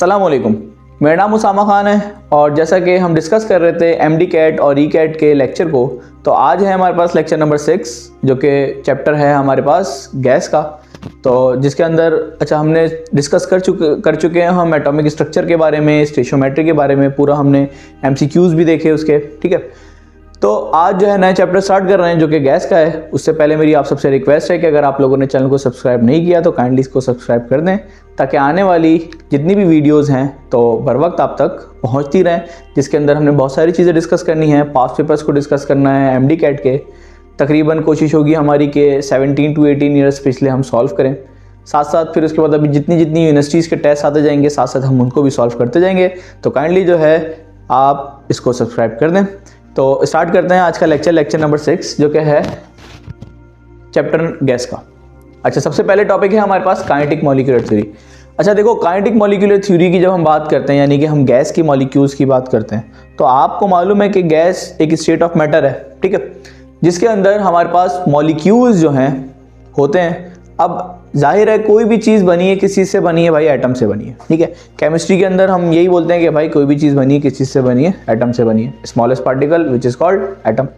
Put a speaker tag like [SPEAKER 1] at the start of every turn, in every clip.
[SPEAKER 1] अस्सलाम वालेकुम, मेरा नाम उसामा खान है और जैसा कि हम डिस्कस कर रहे थे एमडी कैट और ई कैट के लेक्चर को, तो आज है हमारे पास लेक्चर नंबर 6 जो कि चैप्टर है हमारे पास गैस का। तो जिसके अंदर हमने डिस्कस कर चुके हैं हम एटॉमिक स्ट्रक्चर के बारे में, स्टेशियोमेट्री के बारे में, पूरा हमने एमसीक्यूज़ भी देखे उसके, ठीक है। तो आज जो है नया चैप्टर स्टार्ट कर रहे हैं जो कि गैस का है। उससे पहले मेरी आप सबसे रिक्वेस्ट है कि अगर आप लोगों ने चैनल को सब्सक्राइब नहीं किया तो काइंडली इसको सब्सक्राइब कर दें ताकि आने वाली जितनी भी वीडियोस हैं तो बर वक्त आप तक पहुंचती रहें, जिसके अंदर हमने बहुत सारी चीज़ें डिस्कस करनी है। पास्ट पेपर्स को डिस्कस करना है, एमडी कैट के तकरीबन कोशिश होगी हमारी कि 17 to 18 ईयर्स पिछले हम सॉल्व करें। साथ साथ फिर उसके बाद अभी जितनी यूनिवर्सिटीज़ के टेस्ट आते जाएंगे साथ साथ हम उनको भी सॉल्व करते जाएंगे। तो काइंडली जो है आप इसको सब्सक्राइब कर दें। तो स्टार्ट करते हैं आज का लेक्चर नंबर 6 जो कि है चैप्टर गैस का। सबसे पहले टॉपिक है हमारे पास काइनेटिक मॉलिक्यूलर थ्योरी। देखो, काइनेटिक मॉलिक्यूलर थ्योरी की जब हम बात करते हैं यानी कि हम गैस की मॉलिक्यूल्स की बात करते हैं, तो आपको मालूम है कि गैस एक स्टेट ऑफ मैटर है, ठीक है, जिसके अंदर हमारे पास मॉलिक्यूल्स जो हैं होते हैं। अब जाहिर है कोई भी चीज़ बनी है किस चीज़ से बनी है भाई? एटम से बनी है, ठीक है। केमिस्ट्री के अंदर हम यही बोलते हैं कि भाई कोई भी चीज़ बनी है किस चीज़ से बनी है? एटम से बनी है। Smallest particle which is called atom.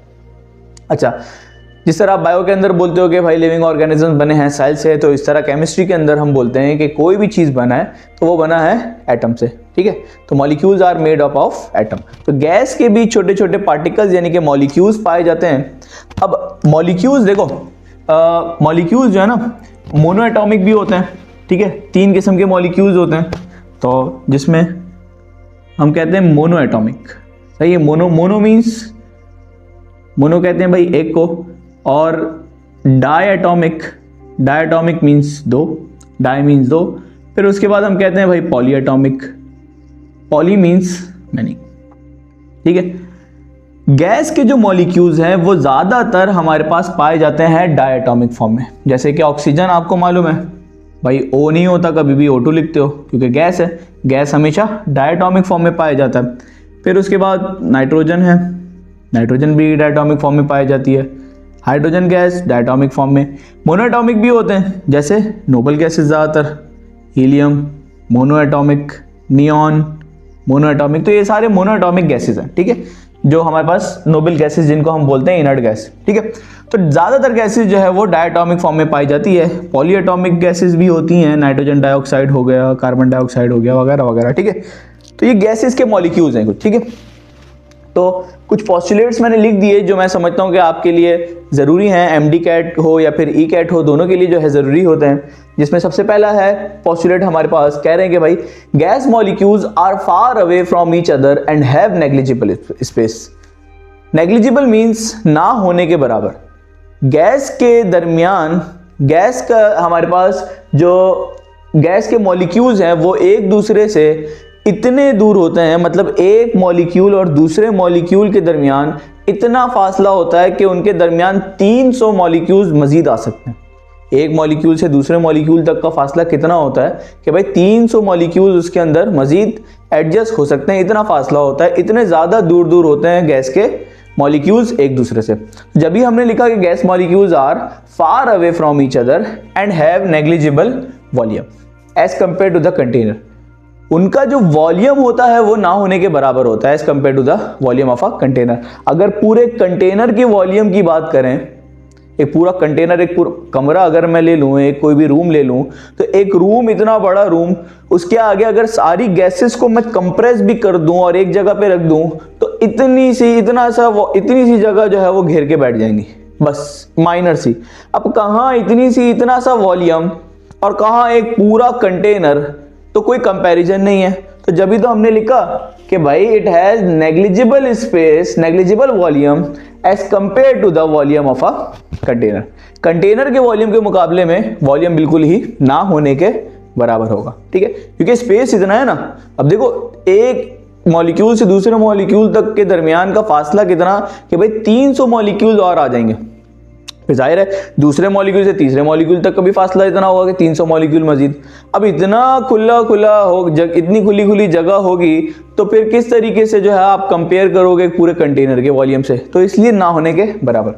[SPEAKER 1] जिस तरह आप बायो के अंदर बोलते हो कि भाई लिविंग ऑर्गेनिज्म बने हैं सेल से, तो इस तरह केमिस्ट्री के अंदर हम बोलते हैं कि कोई भी चीज़ बना है तो वो बना है एटम से, ठीक है। तो molecules are made up of atom. तो गैस के भी छोटे छोटे पार्टिकल्स यानी कि मॉलिक्यूल्स पाए जाते हैं। अब मॉलिक्यूल्स देखो, मॉलिक्यूल्स जो है ना मोनो एटॉमिक भी होते हैं, ठीक है। 3 किस्म के मॉलिक्यूल्स होते हैं, तो जिसमें हम कहते हैं मोनो एटॉमिक, सही है। मोनो मीन्स मोनो कहते हैं भाई एक को, और डायटॉमिक मीन्स 2, डाई मीन्स 2। फिर उसके बाद हम कहते हैं भाई poly atomic, poly means many, ठीक है। गैस के जो मॉलिक्यूल्स हैं वो ज़्यादातर हमारे पास पाए जाते हैं डायटॉमिक फॉर्म में। जैसे कि ऑक्सीजन आपको मालूम है भाई O नहीं होता, कभी भी O2 लिखते हो क्योंकि गैस है। गैस हमेशा डायटॉमिक फॉर्म में पाया जाता है। फिर उसके बाद नाइट्रोजन है, नाइट्रोजन भी डायटॉमिक फॉर्म में पाई जाती है। हाइड्रोजन गैस डायटॉमिक फॉर्म में। मोनोएटॉमिक भी होते हैं जैसे नोबल गैसेस ज़्यादातर, हीलियम मोनोएटॉमिक, नियॉन मोनोएटॉमिक। तो ये सारे मोनोएटॉमिक गैसेस हैं, ठीक है, जो हमारे पास नोबल गैसेस जिनको हम बोलते हैं इनर्ट गैस, ठीक है। तो ज़्यादातर गैसेस जो है वो डायटॉमिक फॉर्म में पाई जाती है। पॉलीएटॉमिक गैसेस भी होती हैं, नाइट्रोजन डाइऑक्साइड हो गया, कार्बन डाइऑक्साइड हो गया, वगैरह वगैरह, ठीक है। तो ये गैसेस के मॉलिक्यूल्स हैं कुछ, ठीक है। तो कुछ पोस्टुलेट्स मैंने लिख दिए जो मैं समझता हूँ कि आपके लिए ज़रूरी हैं, एमडी कैट हो या फिर ई कैट हो, दोनों के लिए जो है ज़रूरी होते हैं। जिसमें सबसे पहला है पोस्टुलेट हमारे पास, कह रहे हैं कि भाई gas molecules are far away from each other and have negligible space. Negligible means ना होने के बराबर। गैस के दरमियान, गैस का हमारे पास जो गैस के मॉलिक्यूल्स हैं वो एक दूसरे से इतने दूर होते हैं, मतलब एक मॉलिक्यूल और दूसरे मॉलिक्यूल के दरमियान इतना फासला होता है कि उनके दरमियान 300 मॉलिक्यूल्स मजीद आ सकते हैं। एक मॉलिक्यूल से दूसरे मॉलिक्यूल तक का फासला कितना होता है कि भाई 300 मॉलिक्यूल्स उसके अंदर मजीद एडजस्ट हो सकते हैं, इतना फासला होता है, इतने ज़्यादा दूर दूर होते हैं गैस के मॉलिक्यूल्स एक दूसरे से। जब भी हमने लिखा कि gas molecules are far away from each other and have negligible volume as compare to the container, उनका जो वॉल्यूम होता है वो ना होने के बराबर होता है as compare to the volume of a container. अगर पूरे कंटेनर के वॉल्यूम की बात करें, एक पूरा कंटेनर, एक पूरा कमरा अगर मैं ले लूँ, एक कोई भी रूम ले लूँ, तो एक रूम, इतना बड़ा रूम, उसके आगे अगर सारी गैसेस को मैं कंप्रेस भी कर दूं और एक जगह पे रख दूं तो इतनी सी जगह जो है वो घेर के बैठ जाएंगी, बस माइनर सी। अब कहाँ इतना सा वॉल्यूम और कहाँ एक पूरा कंटेनर, तो कोई कंपैरिजन नहीं है। तो जब भी तो हमने लिखा कि भाई it has negligible space, negligible volume as compare to the volume of a container. Container के वॉल्यूम के मुकाबले में वॉल्यूम बिल्कुल ही ना होने के बराबर होगा, ठीक है, क्योंकि स्पेस इतना है ना। अब देखो एक मॉलिक्यूल से दूसरे मॉलिक्यूल तक के दरमियान का फासला कितना कि भाई 300 मॉलिक्यूल और आ जाएंगे। फिर जाहिर है दूसरे मॉलिक्यूल से तीसरे मॉलिक्यूल तक का भी फासला इतना होगा कि 300 मॉलिक्यूल मजीद। अब इतना खुला हो इतनी खुली जगह होगी तो फिर किस तरीके से जो है आप कंपेयर करोगे पूरे कंटेनर के वॉल्यूम से? तो इसलिए ना होने के बराबर।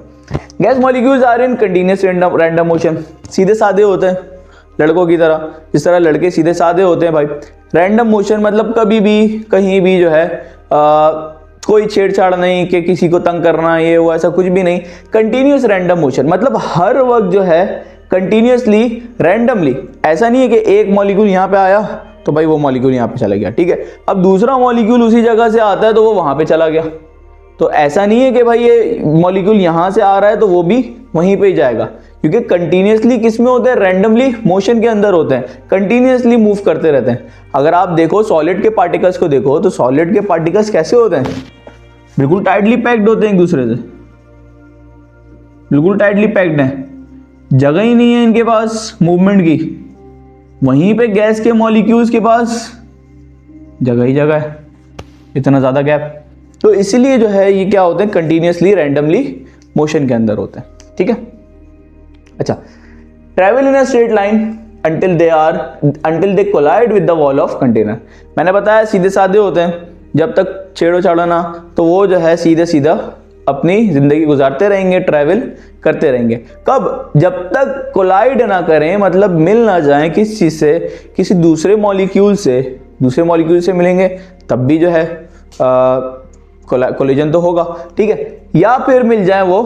[SPEAKER 1] Gas molecules are in continuous random motion, सीधे साधे होते हैं लड़कों की तरह, जिस तरह लड़के सीधे साधे होते हैं भाई, रैंडम मोशन मतलब कभी भी कहीं भी जो है कोई छेड़छाड़ नहीं कि किसी को तंग करना ये वो ऐसा कुछ भी नहीं। कंटिन्यूस रैंडम मोशन मतलब हर वक्त जो है कंटिन्यूसली रैंडमली, ऐसा नहीं है कि एक मॉलिक्यूल यहाँ पे आया तो भाई वो मॉलिक्यूल यहाँ पे चला गया, ठीक है, अब दूसरा मॉलिक्यूल उसी जगह से आता है तो वो वहां पे चला गया। तो ऐसा नहीं है कि भाई ये मॉलिक्यूल यहां से आ रहा है तो वो भी वहीं पे ही जाएगा, क्योंकि कंटिन्यूसली किस में होते हैं, रैंडमली मोशन के अंदर होते हैं, कंटिन्यूसली मूव करते रहते हैं। अगर आप देखो सॉलिड के पार्टिकल्स को देखो तो सॉलिड के पार्टिकल्स कैसे होते हैं, बिल्कुल टाइटली पैक्ड होते हैं एक दूसरे से, बिल्कुल टाइटली पैक्ड हैं, जगह ही नहीं है इनके पास मूवमेंट की। वहीं पे गैस के मॉलिक्यूल्स के पास जगह ही जगह है, इतना ज्यादा गैप। तो इसलिए जो है ये क्या होते हैं, कंटिन्यूसली रैंडमली मोशन के अंदर होते हैं, ठीक है। अच्छा, travel in a straight line until they collide with the wall of container। मैंने बताया सीधे साधे होते हैं, जब तक छेड़ो छाड़ो ना तो वो जो है सीधे सीधा अपनी जिंदगी गुजारते रहेंगे, ट्रैवल करते रहेंगे। कब, जब तक कोलाइड ना करें, मतलब मिल ना जाएं किस चीज से, किसी दूसरे मॉलिक्यूल से, दूसरे मॉलिक्यूल से मिलेंगे तब भी जो है कोलिजन तो होगा, ठीक है, या फिर मिल जाए वो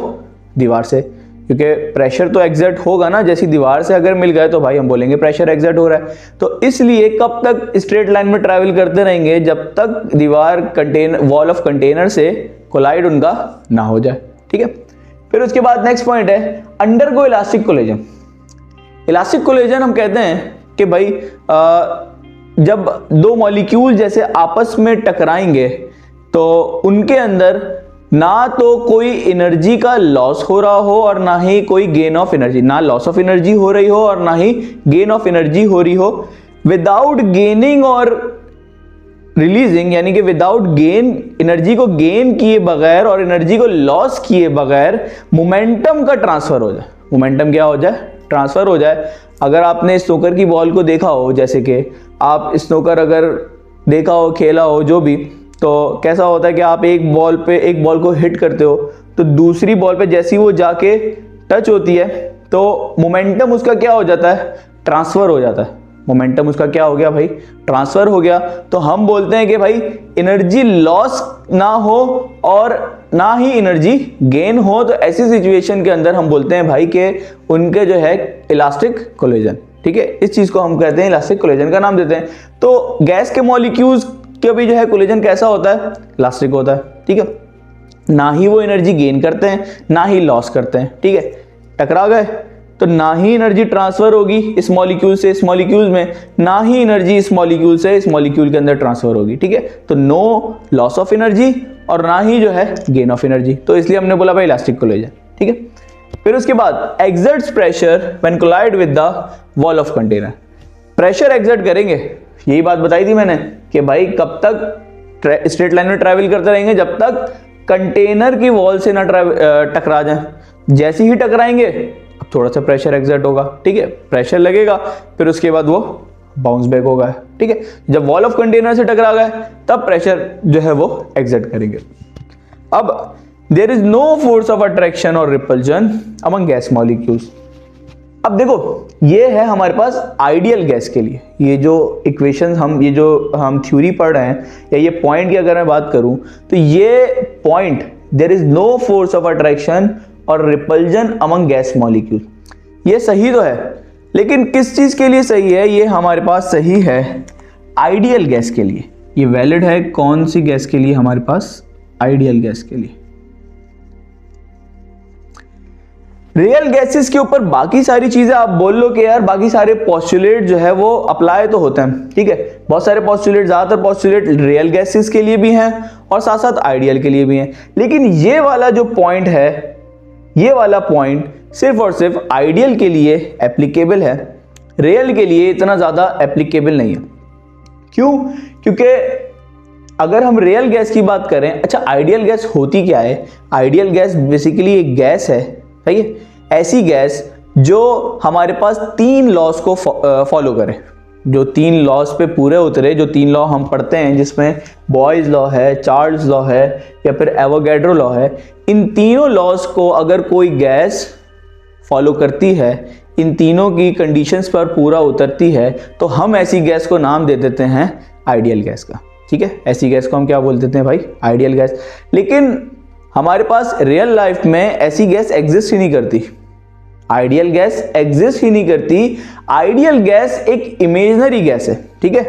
[SPEAKER 1] दीवार से, क्योंकि प्रेशर तो एग्जर्ट होगा ना, जैसी दीवार से अगर मिल गए तो भाई हम बोलेंगे प्रेशर एग्जर्ट हो रहा है। तो इसलिए कब तक स्ट्रेट लाइन में ट्रैवल करते रहेंगे, जब तक दीवार वॉल ऑफ कंटेनर से कोलाइड उनका ना हो जाए, ठीक है। फिर उसके बाद नेक्स्ट पॉइंट है undergo elastic collision. Elastic collision हम कहते हैं कि भाई जब दो मॉलिक्यूल जैसे आपस में टकराएंगे तो उनके अंदर ना तो कोई एनर्जी का लॉस हो रहा हो और ना ही कोई गेन ऑफ एनर्जी, ना लॉस ऑफ एनर्जी हो रही हो और ना ही गेन ऑफ एनर्जी हो रही हो। विदाउट गेनिंग और रिलीजिंग, यानी कि विदाउट गेन, एनर्जी को गेन किए बगैर और एनर्जी को लॉस किए बगैर मोमेंटम का ट्रांसफर हो जाए। मोमेंटम क्या हो जाए, ट्रांसफर हो जाए। अगर आपने स्नूकर की बॉल को देखा हो, जैसे कि आप स्नूकर अगर देखा हो, खेला हो जो भी, तो कैसा होता है कि आप एक बॉल को हिट करते हो तो दूसरी बॉल पे जैसी वो जाके टच होती है तो मोमेंटम उसका क्या हो जाता है, ट्रांसफर हो जाता है। मोमेंटम उसका क्या हो गया भाई, ट्रांसफर हो गया। तो हम बोलते हैं कि भाई एनर्जी लॉस ना हो और ना ही एनर्जी गेन हो, तो ऐसी सिचुएशन के अंदर हम बोलते हैं भाई कि उनके जो है इलास्टिक कोलिजन, ठीक है। इस चीज को हम कहते हैं इलास्टिक कोलिजन का नाम देते हैं। तो गैस के मॉलिक्यूल्स के भी जो है कोलिजन कैसा होता है, इलास्टिक होता है, ठीक है। ना ही वो एनर्जी गेन करते हैं ना ही लॉस करते हैं, ठीक है। टकरा गए तो ना ही एनर्जी ट्रांसफर होगी इस मॉलिक्यूल से इस मॉलिक्यूल में, ना ही एनर्जी इस मॉलिक्यूल से इस मॉलिक्यूल के अंदर ट्रांसफर होगी, ठीक है। तो नो लॉस ऑफ एनर्जी और ना ही जो है गेन ऑफ एनर्जी, तो इसलिए हमने बोला भाई इलास्टिक कोलिजन, ठीक है। फिर उसके बाद exerts pressure when collide with the wall of container. Pressure exert करेंगे, यही बात बताई थी मैंने कि भाई कब तक स्ट्रेट लाइन में ट्रैवल करते रहेंगे, जब तक कंटेनर की वॉल से ना टकरा जाए। जैसे ही टकराएंगे अब थोड़ा सा प्रेशर एक्सर्ट होगा, ठीक है, प्रेशर लगेगा, फिर उसके बाद वो बाउंस बैक होगा, ठीक है। जब वॉल ऑफ कंटेनर से टकरा गए तब प्रेशर जो है वो एक्सर्ट करेंगे। अब there is no force of attraction और रिपल्जन अमंग गैस मॉलिक्यूल्स। अब देखो ये है हमारे पास आइडियल गैस के लिए, ये जो इक्वेशन हम थ्योरी पढ़ रहे हैं या ये पॉइंट की अगर मैं बात करूं तो ये point there is no force of attraction और रिपल्जन अमंग गैस मॉलिक्यूल, ये सही तो है, लेकिन किस चीज के लिए सही है, ये हमारे पास सही है आइडियल गैस के लिए। ये वैलिड है कौन सी गैस के लिए, हमारे पास आइडियल गैस के लिए। रियल गैसेस के ऊपर बाकी सारी चीजें आप बोल लो कि यार बाकी सारे पोस्टुलेट जो है वो अप्लाई तो होते हैं, ठीक है, बहुत सारे पोस्टुलेट, ज्यादातर पोस्टुलेट रियल गैसेस के लिए भी हैं और साथ साथ आइडियल के लिए भी हैं, लेकिन ये वाला जो पॉइंट है, ये वाला पॉइंट सिर्फ और सिर्फ आइडियल के लिए एप्लीकेबल है, रियल के लिए इतना ज्यादा एप्लीकेबल नहीं है। क्यों? क्योंकि अगर हम रियल गैस की बात करें, अच्छा आइडियल गैस होती क्या है, आइडियल गैस बेसिकली एक गैस है, सही है, ऐसी गैस जो हमारे पास 3 लॉस को फॉलो करे, जो 3 लॉस पे पूरे उतरे, जो 3 लॉ हम पढ़ते हैं जिसमें बॉयज लॉ है, चार्ल्स लॉ है या फिर एवोगैड्रो लॉ है, इन तीनों लॉस को अगर कोई गैस फॉलो करती है, इन तीनों की कंडीशंस पर पूरा उतरती है, तो हम ऐसी गैस को नाम दे देते हैं आइडियल गैस का। ठीक है, ऐसी गैस को हम क्या बोल देते हैं भाई, आइडियल गैस। लेकिन हमारे पास रियल लाइफ में ऐसी गैस एग्जिस्ट ही नहीं करती, आइडियल गैस एग्जिस्ट ही नहीं करती। आइडियल गैस एक इमेजिनरी गैस है। ठीक है,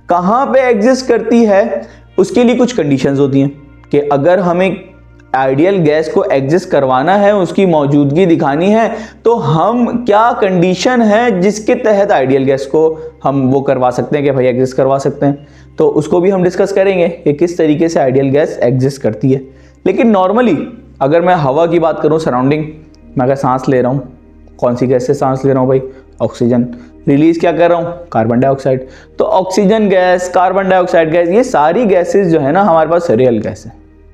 [SPEAKER 1] कहां पे एग्जिस्ट करती है, उसके लिए कुछ कंडीशंस होती हैं कि अगर हमें आइडियल गैस को एग्जिस्ट करवाना है, उसकी मौजूदगी दिखानी है, तो हम क्या कंडीशन है जिसके तहत आइडियल गैस को हम वो करवा सकते हैं कि भाई एग्जिस्ट करवा सकते हैं। तो उसको भी हम डिस्कस करेंगे कि किस तरीके से आइडियल गैस एग्जिस्ट करती है। लेकिन नॉर्मली अगर मैं हवा की बात करूं, सराउंडिंग मैं अगर सांस ले रहा हूं, कौन सी गैस से सांस ले रहा हूं भाई, ऑक्सीजन। रिलीज क्या कर रहा हूं, कार्बन डाइऑक्साइड। तो oxygen gas, carbon dioxide gas, ये सारी गैसेस जो है ना हमारे पास रियल गैस है।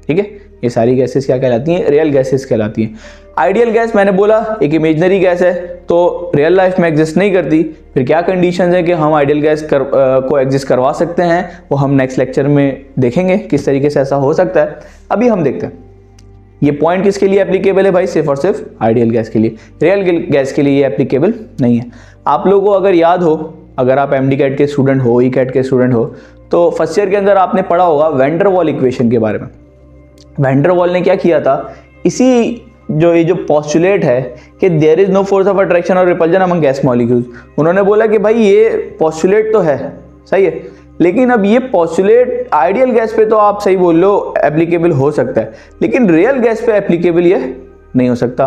[SPEAKER 1] ठीक है, ये सारी गैसेस क्या कहलाती हैं, रियल गैसेस कहलाती हैं। आइडियल गैस मैंने बोला एक इमेजिनरी गैस है, तो रियल लाइफ में एग्जिस्ट नहीं करती। फिर क्या कंडीशंस है कि हम आइडियल गैस को एग्जिस्ट करवा सकते हैं, वो हम नेक्स्ट लेक्चर में देखेंगे किस तरीके से ऐसा हो सकता है। अभी हम देखते हैं ये पॉइंट किसके लिए एप्लीकेबल है भाई, सिर्फ और सिर्फ आइडियल गैस के लिए। रियल गैस के लिए ये एप्लीकेबल नहीं है। आप लोगों को अगर याद हो, अगर आप एमडी कैट के स्टूडेंट हो, ई कैट के स्टूडेंट हो, तो फर्स्ट ईयर के अंदर आपने पढ़ा होगा वैन डर वाल इक्वेशन के बारे में। वैन डर वाल ने क्या किया था, इसी ये जो पोस्टुलेट है कि there is no force of attraction और रिपल्जन अमंग गैस मॉलिक्यूल्स, उन्होंने बोला कि भाई ये पोस्टुलेट तो है, सही है, लेकिन अब ये पोस्टुलेट आइडियल गैस पे तो आप सही बोल लो एप्लीकेबल हो सकता है, लेकिन रियल गैस पे एप्लीकेबल ये नहीं हो सकता,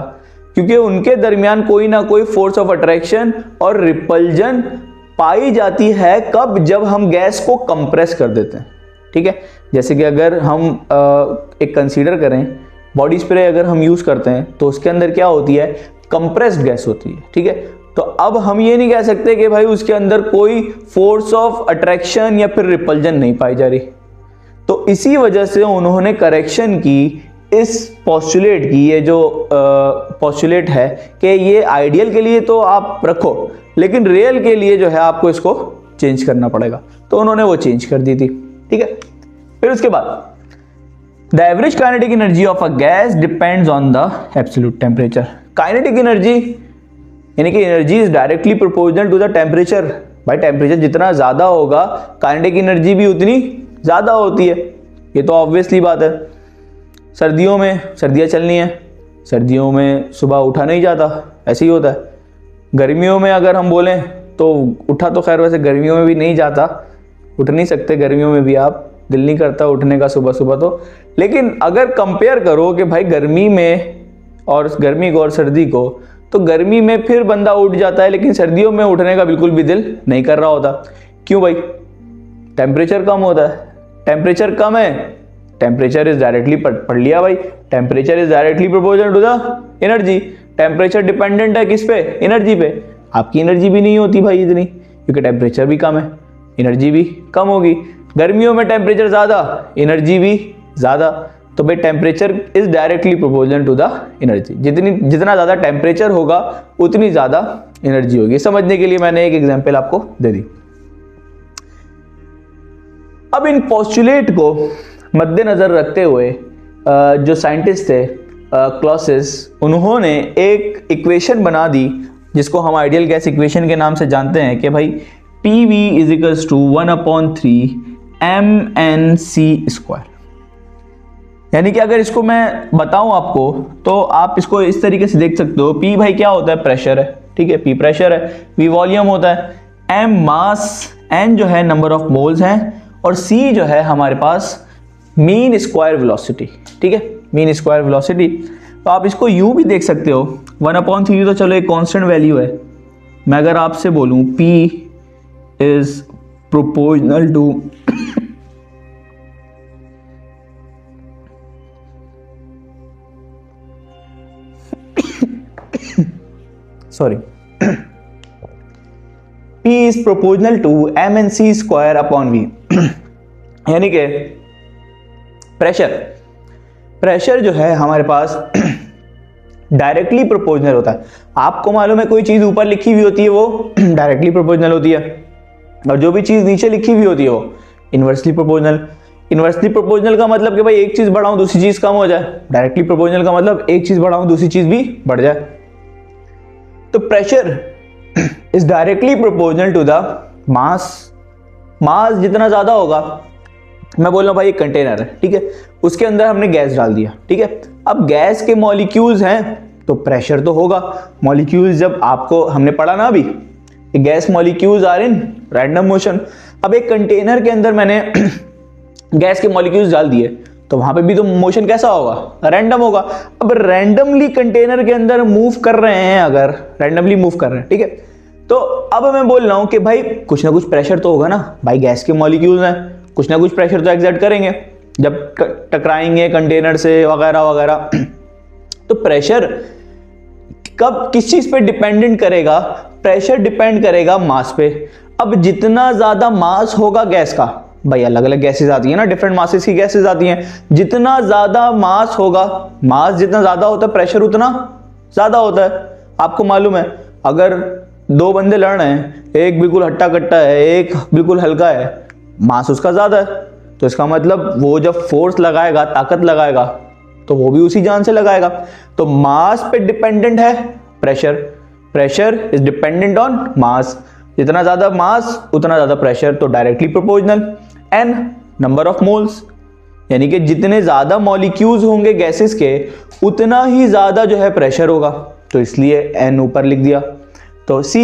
[SPEAKER 1] क्योंकि उनके दरमियान कोई ना कोई फोर्स ऑफ अट्रैक्शन और रिपल्जन पाई जाती है। कब, जब हम गैस को कंप्रेस कर देते हैं। ठीक है, जैसे कि अगर हम एक कंसीडर करें बॉडी स्प्रे अगर हम यूज करते हैं तो उसके अंदर क्या होती है, कंप्रेस्ड गैस होती है। ठीक है, तो अब हम ये नहीं कह सकते कि भाई उसके अंदर कोई फोर्स ऑफ अट्रैक्शन या फिर रिपल्जन नहीं पाई जा रही। तो इसी वजह से उन्होंने करेक्शन की इस पोस्टुलेट की, ये जो पोस्टुलेट है कि ये आइडियल के लिए तो आप रखो, लेकिन रियल के लिए जो है आपको इसको चेंज करना पड़ेगा। तो उन्होंने वो चेंज कर दी थी। ठीक है, फिर उसके बाद the average kinetic energy of a gas depends on the absolute temperature. Kinetic energy यानी कि energy is directly proportional to the temperature. भाई टेम्परेचर जितना ज्यादा होगा काइनेटिक एनर्जी भी उतनी ज्यादा होती है, ये तो ऑब्वियसली बात है। सर्दियों में, सर्दियां चलनी है, सर्दियों में सुबह उठा नहीं जाता, ऐसे ही होता है। गर्मियों में अगर हम बोलें तो उठा तो खैर वैसे गर्मियों में भी नहीं जाता, उठ नहीं सकते गर्मियों में भी, आप दिल नहीं करता उठने का सुबह सुबह तो। लेकिन अगर कंपेयर करो कि भाई गर्मी में और गर्मी को और सर्दी को, तो गर्मी में फिर बंदा उठ जाता है, लेकिन सर्दियों में उठने का बिल्कुल भी दिल नहीं कर रहा होता। क्यों भाई, टेम्परेचर कम होता है। टेम्परेचर कम है, टेम्परेचर इज डायरेक्टली पढ़ लिया भाई, temperature is directly proportional to the energy. Temperature dependent है किस पे, एनर्जी पे। आपकी एनर्जी भी नहीं होती भाई इतनी, क्योंकि टेम्परेचर भी कम है, एनर्जी भी कम होगी। गर्मियों में टेम्परेचर ज्यादा, एनर्जी भी ज्यादा। तो भाई temperature is directly proportional to the energy. जितना ज्यादा टेम्परेचर होगा उतनी ज्यादा एनर्जी होगी। समझने के लिए मैंने एक एग्जांपल आपको दे दी। अब इन पोस्टुलेट को मद्देनजर रखते हुए जो साइंटिस्ट थे क्लॉसिस, उन्होंने एक इक्वेशन बना दी जिसको हम आइडियल गैस इक्वेशन के नाम से जानते हैं कि भाई PV is equals to 1/3 mNc²। यानी कि अगर इसको मैं बताऊं आपको तो आप इसको इस तरीके से देख सकते हो। P भाई क्या होता है, प्रेशर है। ठीक है, P प्रेशर है, V वॉल्यूम होता है, M मास, N जो है नंबर ऑफ मोल्स हैं, और C जो है हमारे पास मीन स्क्वायर वेलोसिटी। ठीक है, मीन स्क्वायर वेलोसिटी। तो आप इसको यूं भी देख सकते हो, 1/3 तो चलो एक कांस्टेंट वैल्यू है। मैं अगर आपसे बोलूं P is proportional to P is proportional to mNc²/V। यानी कि प्रेशर जो है हमारे पास डायरेक्टली प्रोपोर्शनल होता है। आपको मालूम है कोई चीज ऊपर लिखी हुई होती है वो डायरेक्टली प्रोपोर्शनल होती है, और जो भी चीज नीचे लिखी हुई होती है वो इनवर्सली प्रोपोर्शनल। इनवर्सली प्रोपोर्शनल का मतलब कि भाई एक चीज बढ़ाऊं दूसरी चीज कम हो जाए। डायरेक्टली प्रोपोर्शनल का मतलब एक चीज बढ़ाऊं दूसरी चीज भी बढ़ जाए। तो pressure is directly proportional to the mass mass जितना ज्यादा होगा, मैं बोल रहा हूँ भाई एक कंटेनर है, ठीक है, उसके अंदर हमने गैस डाल दिया, ठीक है, अब गैस के मॉलिक्यूल्स हैं तो प्रेशर तो होगा। मॉलिक्यूल्स जब आपको हमने पढ़ा ना अभी, gas molecules are in random motion. अब एक कंटेनर के अंदर मैंने गैस के मॉलिक्यूल्स डाल दिए तो वहां पे भी तो मोशन कैसा होगा, रैंडम होगा। अब रैंडमली कंटेनर के अंदर मूव कर रहे हैं, अगर रैंडमली मूव कर रहे हैं, ठीक है, तो अब मैं बोल रहा हूं कि भाई कुछ ना कुछ प्रेशर तो होगा ना, भाई गैस के मॉलिक्यूल्स हैं, कुछ ना कुछ प्रेशर तो एक्सर्ट करेंगे जब टकराएंगे कंटेनर से वगैरह वगैरह। तो प्रेशर कब किस चीज पे डिपेंडेंट करेगा, प्रेशर डिपेंड करेगा मास पे। अब जितना ज्यादा मास होगा गैस का, भाई अलग अलग गैसेस आती है ना, डिफरेंट मासेस की गैसेस आती हैं, जितना ज्यादा मास होगा, मास जितना ज्यादा होता है प्रेशर उतना ज्यादा होता है। आपको मालूम है अगर दो बंदे लड़ रहे हैं, एक बिल्कुल हट्टा कट्टा है, एक बिल्कुल हल्का है, मास उसका ज्यादा है, तो इसका मतलब वो जब फोर्स लगाएगा, ताकत लगाएगा, तो वो भी उसी जान से लगाएगा। तो मास पे डिपेंडेंट है pressure, pressure is dependent on mass, जितना ज्यादा मास उतना ज्यादा प्रेशर, तो directly proportional n number of moles, यानी कि जितने ज्यादा मॉलिक्यूल्स होंगे गैसेस के उतना ही ज्यादा जो है प्रेशर होगा, तो इसलिए एन ऊपर लिख दिया। तो सी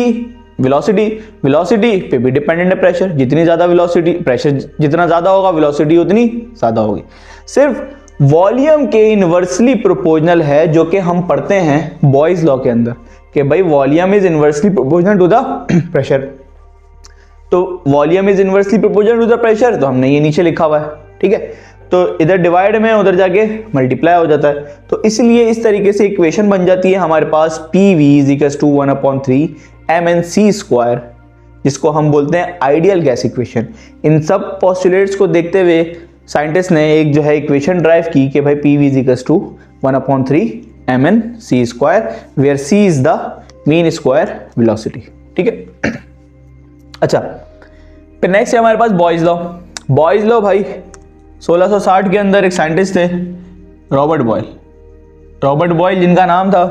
[SPEAKER 1] वेलोसिटी, वेलोसिटी पे भी डिपेंडेंट है प्रेशर, जितनी ज्यादा वेलोसिटी, प्रेशर जितना ज्यादा होगा वेलोसिटी उतनी ज्यादा होगी। सिर्फ वॉल्यूम के इनवर्सली प्रोपोर्शनल है, जो कि हम पढ़ते हैं बॉयज लॉ के अंदर कि भाई volume is inversely proportional to the pressure. तो volume is inversely proportional to the pressure, तो हमने ये नीचे लिखा हुआ है, ठीक है, तो इधर डिवाइड में उधर जाके मल्टीप्लाई हो जाता है। तो इसलिए इस तरीके से इक्वेशन बन जाती है हमारे पास PV = 1/3 mnc², जिसको हम बोलते हैं आइडियल गैस इक्वेशन। इन सब पोस्टुलेट्स को देखते हुए साइंटिस्ट ने एक जो है इक्वेशन ड्राइव की कि भाई PV = 1/3 mnc², where c is the mean square velocity, ठीक है। अच्छा, फिर नेक्स्ट है हमारे पास बॉयज लॉ। बॉयज लॉ भाई 1660 के अंदर एक साइंटिस्ट थे रॉबर्ट बॉयल। रॉबर्ट बॉयल जिनका नाम था,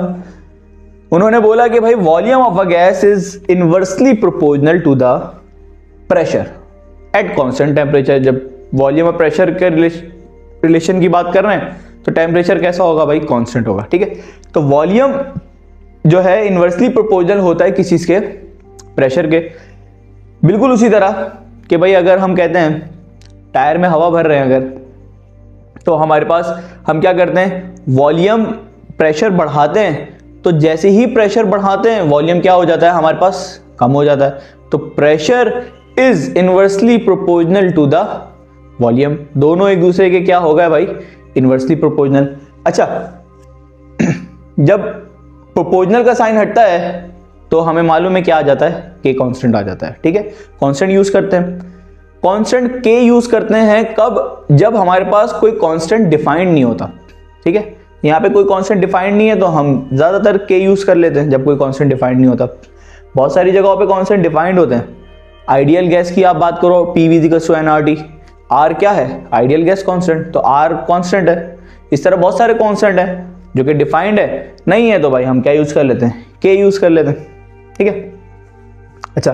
[SPEAKER 1] उन्होंने बोला कि भाई volume of a gas is inversely proportional to the pressure at constant temperature. जब वॉल्यूम और प्रेशर के रिलेशन की बात कर रहे हैं तो टेम्परेचर कैसा होगा भाई, कांस्टेंट होगा, ठीक है। तो वॉल्यूम जो है इनवर्सली प्रोपोर्शनल होता है किस चीज के, प्रेशर के। बिल्कुल उसी तरह कि भाई अगर हम कहते हैं टायर में हवा भर रहे हैं अगर, तो हमारे पास हम क्या करते हैं, वॉल्यूम प्रेशर बढ़ाते हैं, तो जैसे ही प्रेशर बढ़ाते हैं वॉल्यूम क्या हो जाता है हमारे पास, कम हो जाता है। तो pressure is inversely proportional to the volume, दोनों एक दूसरे के क्या हो गए भाई, इनवर्सली प्रोपोर्शनल। अच्छा, जब प्रोपोर्शनल का साइन हटता है तो हमें मालूम है क्या आ जाता है, के कांस्टेंट आ जाता है, ठीक है। कांस्टेंट यूज करते हैं, कांस्टेंट के यूज करते हैं कब, जब हमारे पास कोई कांस्टेंट डिफाइंड नहीं होता, ठीक है। यहाँ पे कोई कांस्टेंट डिफाइंड नहीं है तो हम ज्यादातर के यूज कर लेते हैं जब कोई कांस्टेंट डिफाइंड नहीं होता। बहुत सारी जगहों पे कांस्टेंट डिफाइंड होते हैं। आइडियल गैस की आप बात करो, PV = nRT, R क्या है, आइडियल गैस कांस्टेंट, तो R कांस्टेंट है। इस तरह बहुत सारे कांस्टेंट हैं जो कि डिफाइंड है, नहीं है तो भाई हम क्या यूज कर लेते हैं, के यूज कर लेते हैं, ठीक है। अच्छा,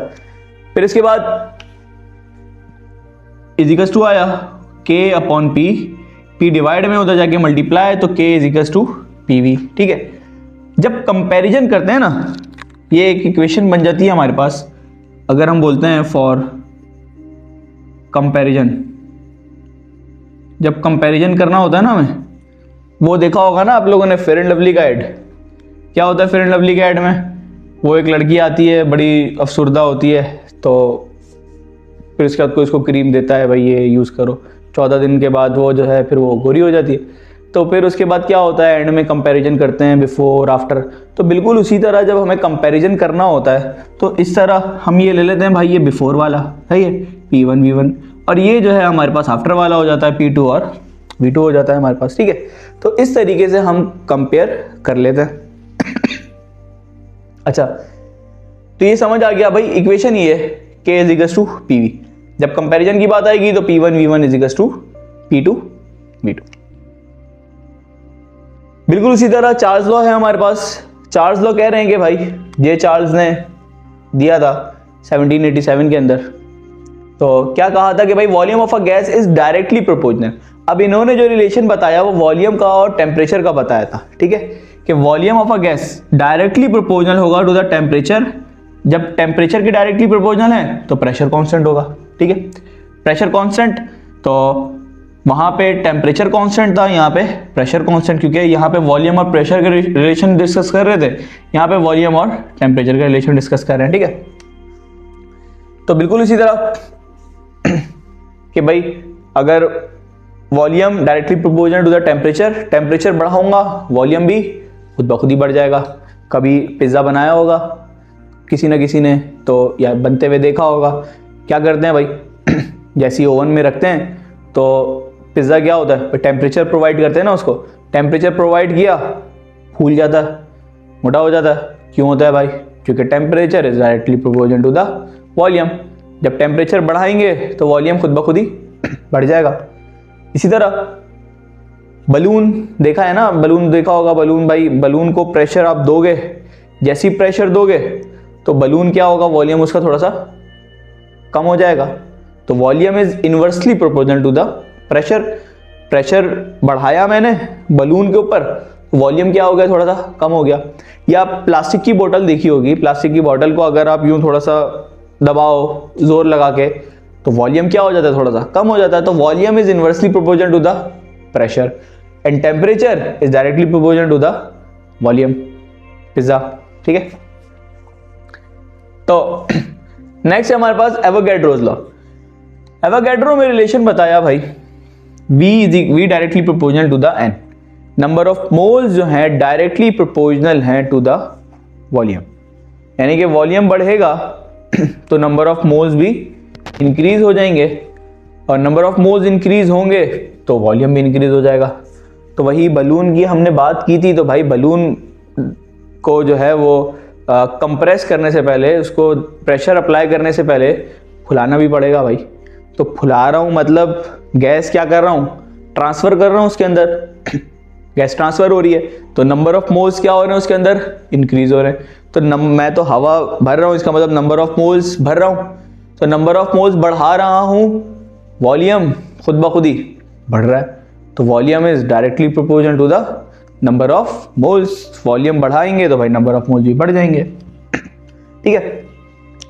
[SPEAKER 1] फिर इसके बाद इजिकल्स टू आया K/P, P डिवाइड में उधर जाके मल्टीप्लाई, तो K = PV, ठीक है। जब कंपैरिजन करते हैं ना, ये एक इक्वेशन बन जाती है हमारे पास। अगर हम बोलते हैं फॉर कंपैरिजन, जब कंपैरिजन करना होता है ना हमें, वो देखा होगा ना आप लोगों ने फेयर एंड लवली का ऐड। क्या होता है फेयर एंड लवली का ऐड में, वो एक लड़की आती है बड़ी अफसुर्दा होती है, तो फिर उसके बाद कोई उसको क्रीम देता है, भाई ये यूज़ करो, 14 दिन के बाद वो जो है फिर वो गोरी हो जाती है। तो फिर उसके बाद क्या होता है, एंड में कंपैरिजन करते हैं बिफोर आफ्टर। तो बिल्कुल उसी तरह जब हमें कंपैरिजन करना होता है तो इस तरह हम ये ले लेते हैं भाई, ये बिफोर वाला है ये P1 V1, और ये जो है हमारे पास आफ्टर वाला हो जाता है P2 और V2 हो जाता है हमारे पास, ठीक है। तो इस तरीके से हम कंपेयर कर लेते हैं। अच्छा, तो ये समझ आ गया भाई, इक्वेशन ये है K = PV। जब कंपैरिजन की बात आएगी तो P1 V1 = P2 V2। बिल्कुल उसी तरह चार्ल्स लॉ है हमारे पास। चार्ल्स लॉ कह रहे हैं कि भाई जे चार्ल्स ने दिया था 1787 के अंदर तो क्या कहा था कि भाई volume of a gas is directly proportional. अब इन्होंने जो रिलेशन बताया वो वॉल्यूम का और टेम्परेचर का बताया था, ठीक है, कि volume of a gas directly proportional होगा टू द टेम्परेचर। जब टेम्परेचर की डायरेक्टली प्रोपोर्शनल है तो प्रेशर कांस्टेंट होगा, ठीक है, प्रेशर कांस्टेंट। तो वहां पे टेम्परेचर कांस्टेंट था, यहाँ पे प्रेशर कांस्टेंट, क्योंकि यहाँ पे वॉल्यूम और प्रेशर के रिलेशन डिस्कस कर रहे थे, यहाँ पे वॉल्यूम और टेम्परेचर का रिलेशन डिस्कस कर रहे हैं, ठीक है। तो बिल्कुल इसी तरह कि भाई अगर volume directly proportional to the temperature, temperature बढ़ाऊंगा वॉल्यूम भी खुद ब खुद ही बढ़ जाएगा। कभी पिज्ज़ा बनाया होगा किसी न किसी ने तो, या बनते हुए देखा होगा, क्या करते हैं भाई जैसे ओवन में रखते हैं तो पिज़्ज़ा क्या होता है, टेम्परेचर प्रोवाइड करते हैं ना उसको, टेम्परेचर प्रोवाइड किया फूल जाता है, मोटा हो जाता है। क्यों होता है भाई? क्योंकि temperature is directly proportional to the volume. जब टेम्परेचर बढ़ाएंगे तो वॉल्यूम खुद ब खुद ही बढ़ जाएगा। इसी तरह बलून देखा है ना, बलून देखा होगा, बलून भाई, बलून को प्रेशर आप दोगे, जैसी प्रेशर दोगे तो बलून क्या होगा, वॉल्यूम उसका थोड़ा सा कम हो जाएगा। तो volume is inversely proportional to the pressure. Pressure बढ़ाया मैंने बलून के ऊपर, वॉल्यूम क्या हो गया, थोड़ा सा कम हो गया। या प्लास्टिक की बोतल देखी होगी, प्लास्टिक की बोतल को अगर आप यूं थोड़ा सा दबाओ जोर लगा के तो वॉल्यूम क्या हो जाता है, थोड़ा सा कम हो जाता है। तो volume is inversely proportional to the pressure and temperature is directly proportional to the volume. Pizza, ठीक है। तो नेक्स्ट है हमारे पास एवोगैड्रोस लॉ। एवोगैड्रो में रिलेशन बताया भाई, V directly proportional to the N। Number of moles जो है डायरेक्टली प्रोपोर्शनल है टू द वॉल्यूम, यानी कि वॉल्यूम बढ़ेगा तो नंबर ऑफ मोल्स भी इंक्रीज हो जाएंगे, और नंबर ऑफ मोल्स इंक्रीज होंगे तो वॉल्यूम भी इंक्रीज हो जाएगा। तो वही बलून की हमने बात की थी, तो भाई बलून को जो है वो कंप्रेस करने से पहले, उसको प्रेशर अप्लाई करने से पहले फुलाना भी पड़ेगा भाई। तो फुला रहा हूँ मतलब गैस क्या कर रहा हूँ, ट्रांसफर कर रहा हूँ उसके अंदर, गैस ट्रांसफर हो रही है, तो नंबर ऑफ मोल्स क्या हो रहे हैं उसके अंदर, इंक्रीज हो रहे हैं। तो मैं तो हवा भर रहा हूँ, इसका मतलब नंबर ऑफ मोल्स भर रहा हूँ, तो नंबर ऑफ मोल्स बढ़ा रहा हूँ, वॉल्यूम खुद ब खुद ही बढ़ रहा है। तो volume is directly proportional to the number of moles. Volume बढ़ाएंगे तो भाई नंबर ऑफ मोल्स भी बढ़ जाएंगे, ठीक है।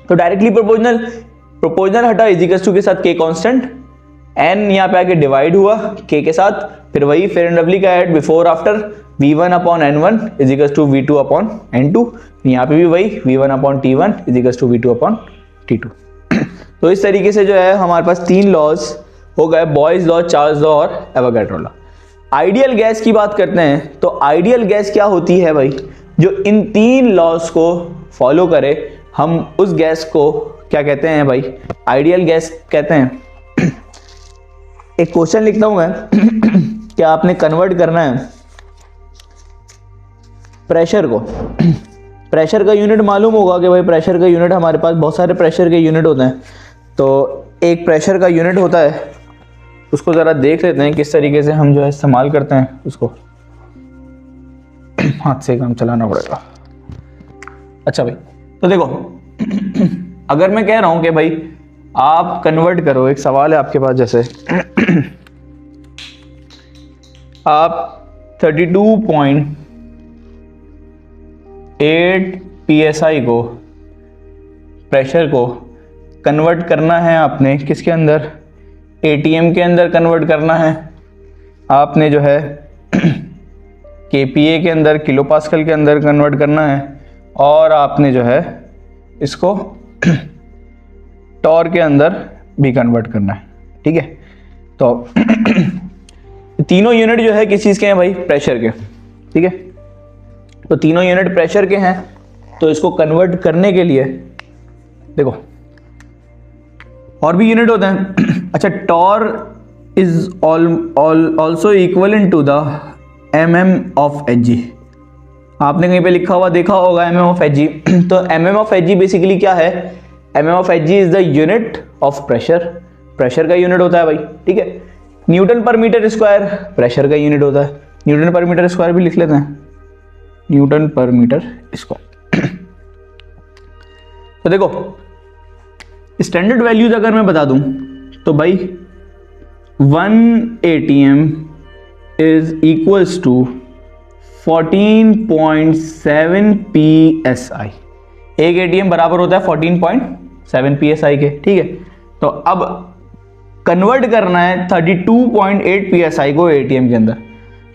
[SPEAKER 1] तो डायरेक्टली प्रोपोर्शनल हटा, इजिकल्स टू के साथ के कांस्टेंट, n यहाँ पे आके डिवाइड हुआ k के साथ, फिर वही फेयर एंड लवली का ad before after, v1 upon n1 equals to v2 upon n2, यहाँ पे भी वही v1 upon t1 इजिकल्स to v2 upon t2। तो इस तरीके से जो है हमारे पास तीन लॉज हो गए, बॉयज लॉ, चार्ल्स लॉ और एवोगैड्रो लॉ। आइडियल गैस की बात करते हैं तो आइडियल गैस क्या होती है भाई, जो इन तीन लॉज को फॉलो करे, हम उस गैस को क्या कहते हैं भाई, आइडियल गैस कहते हैं। एक क्वेश्चन लिखता हूं मैं कि आपने कन्वर्ट करना है प्रेशर को, प्रेशर का यूनिट मालूम होगा कि भाई प्रेशर का यूनिट, हमारे पास बहुत सारे प्रेशर के यूनिट होते हैं, तो एक प्रेशर का यूनिट होता है, उसको ज़रा देख लेते हैं किस तरीके से हम जो है इस्तेमाल करते हैं उसको। हाथ से काम चलाना पड़ेगा। अच्छा भाई, तो देखो अगर मैं कह रहा हूं कि भाई आप कन्वर्ट करो, एक सवाल है आपके पास, जैसे आप 32.8 psi को, प्रेशर को कन्वर्ट करना है आपने किसके अंदर, ATM के अंदर कन्वर्ट करना है आपने, जो है KPa के अंदर, किलो पास्कल के अंदर कन्वर्ट करना है, और आपने जो है इसको टॉर के अंदर भी कन्वर्ट करना है, ठीक है। तो तीनों यूनिट जो है किस चीज़ के हैं भाई, प्रेशर के, ठीक है। तो तीनों यूनिट प्रेशर के हैं, तो इसको कन्वर्ट करने के लिए देखो और भी यूनिट होते हैं। अच्छा, torr is also equivalent to the mm of Hg। आपने कहीं पे लिखा हुआ देखा होगा mm ऑफ Hg। तो mm ऑफ Hg बेसिकली क्या है, mm of Hg is the unit of pressure, pressure का यूनिट होता है भाई, ठीक है। Newton per metre square pressure का यूनिट होता है, न्यूटन पर मीटर स्क्वायर भी लिख लेते हैं, न्यूटन पर मीटर स्क्वायर। तो देखो स्टैंडर्ड वैल्यूज अगर मैं बता दूं तो भाई 1 ATM is equals to 14.7 PSI। एक ATM बराबर होता है 14.7 PSI के, ठीक है। तो अब कन्वर्ट करना है 32.8 PSI को ATM के अंदर।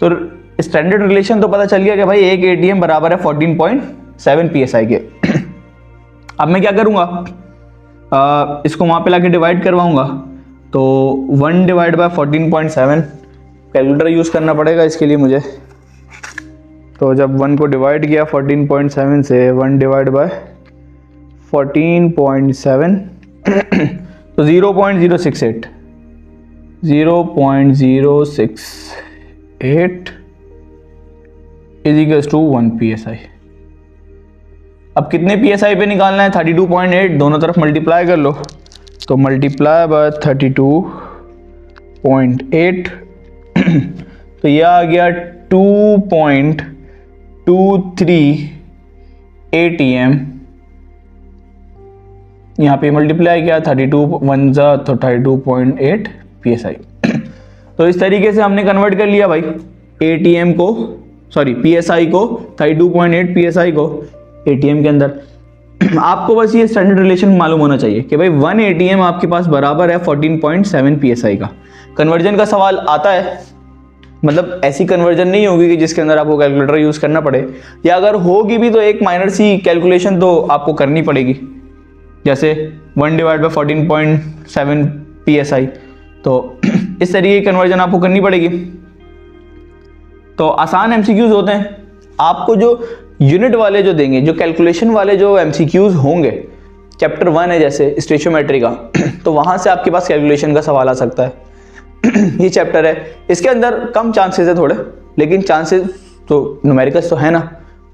[SPEAKER 1] तो स्टैंडर्ड रिलेशन तो पता चल गया कि भाई एक ATM बराबर है 14.7 PSI के। अब मैं क्या करूंगा, इसको वहां पे लाके डिवाइड करवाऊंगा। तो 1 डिवाइड बाय 14.7, कैलकुलेटर यूज करना पड़ेगा इसके लिए मुझे। तो जब 1 को डिवाइड किया 14.7 से, 1 डिवाइड बाय 14.7 तो 0.068 इज इक्वल्स टू 1 PSI। अब कितने PSI पे निकालना है, 32.8, दोनों तरफ मल्टीप्लाई कर लो। तो मल्टीप्लाई बाय 32.8 तो यह आ गया 2.23 ATM। यहाँ पे मल्टीप्लाई किया 32 1 जा तो 32.8 PSI। तो इस तरीके से हमने कन्वर्ट कर लिया भाई ATM को, सॉरी PSI को, 32.8 PSI को ATM के अंदर। आपको बस ये स्टैंडर्ड रिलेशन मालूम होना चाहिए कि भाई 1 ATM आपके पास बराबर है 14.7 PSI का। कन्वर्जन का सवाल आता है, मतलब ऐसी कन्वर्जन नहीं होगी कि जिसके अंदर आपको कैलकुलेटर यूज करना पड़े, या अगर होगी भी तो एक माइनर सी कैलकुलेशन तो आपको करनी पड़ेगी, जैसे 1 डिवाइड बाय 14.7 PSI। तो इस तरीके की कन्वर्जन आपको करनी पड़ेगी। तो आसान MCQs होते हैं। आपको जो यूनिट वाले जो देंगे, जो कैलकुलेशन वाले जो MCQs होंगे, चैप्टर 1 है जैसे स्टेशियोमेट्री का, तो वहां से आपके पास कैलकुलेशन का सवाल आ सकता है। ये चैप्टर है, इसके अंदर कम चांसेस है थोड़े, लेकिन चांसेस तो न्यूमेरिकल्स तो है ना,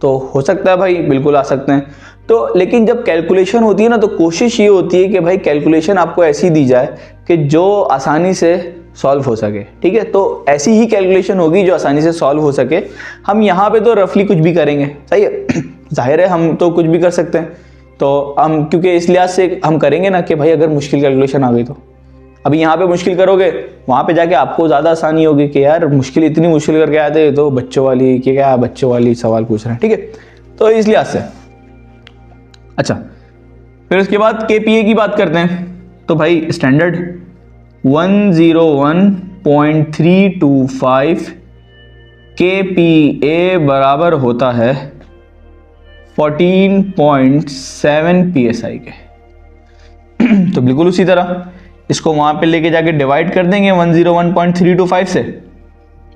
[SPEAKER 1] तो हो सकता है भाई, बिल्कुल आ सकते हैं। तो लेकिन जब कैलकुलेशन होती है ना, तो कोशिश ये होती है कि भाई कैलकुलेशन आपको ऐसी दी जाए कि जो आसानी से सॉल्व हो सके, ठीक है। तो ऐसी ही कैलकुलेशन होगी जो आसानी से सॉल्व हो सके। हम यहाँ पे तो रफली कुछ भी करेंगे, सही है, जाहिर है हम तो कुछ भी कर सकते हैं। तो हम क्योंकि इस लिहाज से हम करेंगे ना कि भाई अगर मुश्किल कैलकुलेशन आ गई तो, अभी यहाँ पे मुश्किल करोगे, वहाँ पे जाके आपको ज़्यादा आसानी होगी कि यार मुश्किल इतनी मुश्किल करके आए थे, तो बच्चों वाली कि क्या बच्चों वाली सवाल पूछ रहे हैं, ठीक है। तो इस लिहाज से अच्छा, फिर उसके बाद KPA की बात करते हैं। तो भाई स्टैंडर्ड 101.325 KPA बराबर होता है 14.7 PSI के। तो बिल्कुल उसी तरह इसको वहां पे लेके जाके डिवाइड कर देंगे 101.325 से,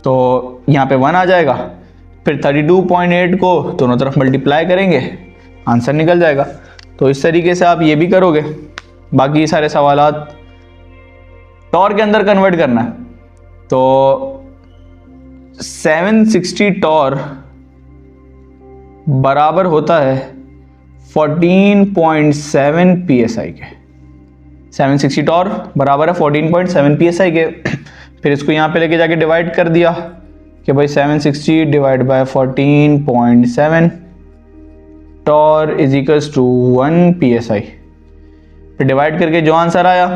[SPEAKER 1] तो यहाँ पे 1 आ जाएगा। फिर 32.8 को दोनों तरफ मल्टीप्लाई करेंगे, आंसर निकल जाएगा। तो इस तरीके से आप ये भी करोगे। बाकी सारे सवालात टॉर के अंदर कन्वर्ट करना है, तो 760 टॉर बराबर होता है 14.7 PSI के। 760 टॉर बराबर है 14.7 PSI के। फिर इसको यहाँ पे लेके जाके डिवाइड कर दिया कि भाई 760 divide by 14.7 torr is equals to 1 PSI। फिर डिवाइड करके जो आंसर आया,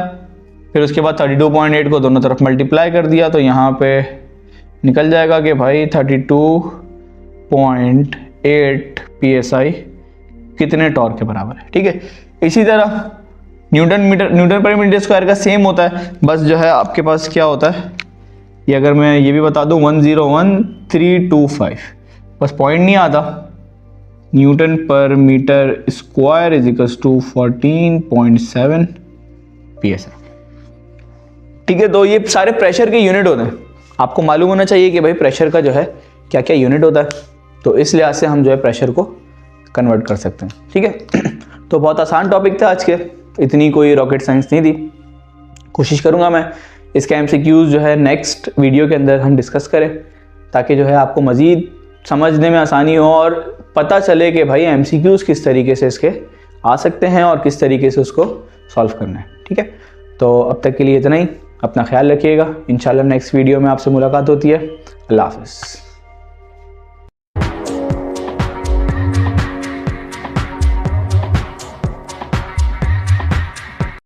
[SPEAKER 1] फिर उसके बाद 32.8 को दोनों तरफ मल्टीप्लाई कर दिया, तो यहाँ पे निकल जाएगा कि भाई 32.8 PSI कितने टॉर के बराबर है, ठीक है। इसी तरह न्यूटन पर मीटर स्क्वायर का सेम होता है, बस जो है आपके पास क्या होता है, ये अगर मैं ये भी बता दूं 101.325, बस पॉइंट नहीं आता। Newton per metre square is equals to 14.7 PSI, ठीक है। तो ये सारे प्रेशर के यूनिट होते हैं। आपको मालूम होना चाहिए कि भाई प्रेशर का जो है क्या क्या यूनिट होता है, तो इस लिहाज से हम जो है प्रेशर को कन्वर्ट कर सकते हैं, ठीक है। तो बहुत आसान टॉपिक था आज के, इतनी कोई रॉकेट साइंस नहीं थी। कोशिश करूंगा मैं इसके MCQs जो है नेक्स्ट वीडियो के अंदर हम डिस्कस करें, ताकि जो है आपको मज़ीद समझने में आसानी हो और पता चले कि भाई MCQs किस तरीके से इसके आ सकते हैं और किस तरीके से उसको सॉल्व करना है, ठीक है। तो अब तक के लिए इतना ही, अपना ख्याल रखिएगा। इंशाल्लाह नेक्स्ट वीडियो में आपसे मुलाकात होती है। अल्लाह हाफ़िज़।